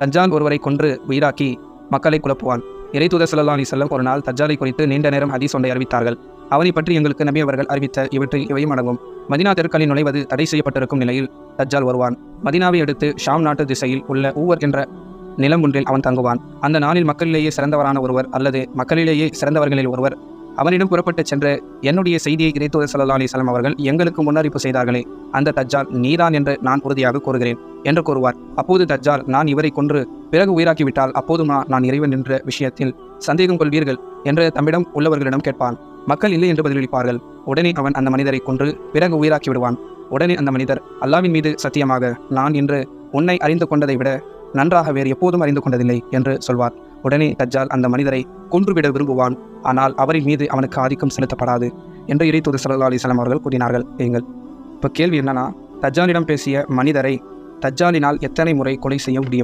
தஜ்ஜால் ஒருவரை கொன்று உயிராக்கி மக்களை குழப்புவான். இறைத்தூதர் ஸல்லல்லாஹு அலைஹி வஸல்லம் ஒரு நாள் தஜ்ஜாலை குறித்து நீண்ட நேரம் ஹதீஸ் ஒன்றை அறிவித்தார்கள். அவனை பற்றி எங்களுக்கு நபி அவர்கள் அறிவித்த இவற்றில் இவையும் அடங்கும். மதீனா தெருக்களில் நுழைவது தடை செய்யப்பட்டிருக்கும் நிலையில் தஜ்ஜால் வருவான். மதீனாவை அடுத்து ஷாம் நாட்டு திசையில் உள்ள ஊவர் என்ற நிலம் ஒன்றில் அவன் தங்குவான். அந்த நாளில் மக்களிலேயே சிறந்தவரான ஒருவர் அல்லது மக்களிலேயே சிறந்தவர்களில் ஒருவர் அவனிடம் புறப்பட்டு சென்று, என்னுடைய செய்தியை இறைத்தூதர் ஸல்லல்லாஹு அலைஹி வஸல்லம் அவர்கள் எங்களுக்கு முன்னறிப்பு செய்தார்களே, அந்த தஜ்ஜால் நீதான் என்று நான் உறுதியாக கூறுகிறேன் என்று கூறுவார். அப்போது தஜ்ஜால், நான் இவரை கொன்று பிறகு உயிராக்கிவிட்டால் அப்போதுமா நான் இறைவன் என்ற விஷயத்தில் சந்தேகம் கொள்வீர்கள் என்று தம்மிடம் உள்ளவர்களிடம் கேட்பான். மக்கள் இல்லை என்று பதிலளிப்பார்கள். உடனே அவன் அந்த மனிதரை கொன்று பிறகு உயிராக்கி விடுவான். உடனே அந்த மனிதர், அல்லாஹ்வின் மீது சத்தியமாக நான் இன்று உன்னை அறிந்து கொண்டதை விட நன்றாக வேறு எப்போதும் அறிந்து கொண்டதில்லை என்று சொல்வார். உடனே தஜ்ஜால் அந்த மனிதரை கொன்றுவிட விரும்புவான். ஆனால் அவரின் மீது அவனுக்கு ஆதிக்கம் செலுத்தப்படாது என்று இறைத்தூதர் ஸல்லல்லாஹு அலைஹி வஸல்லம் அவர்கள் கூறினார்கள். இப்போ கேள்வி என்னன்னா, தஜ்ஜாலிடம் பேசிய மனிதரை தஜ்ஜாலினால் எத்தனை முறை கொலை செய்ய முடியும்?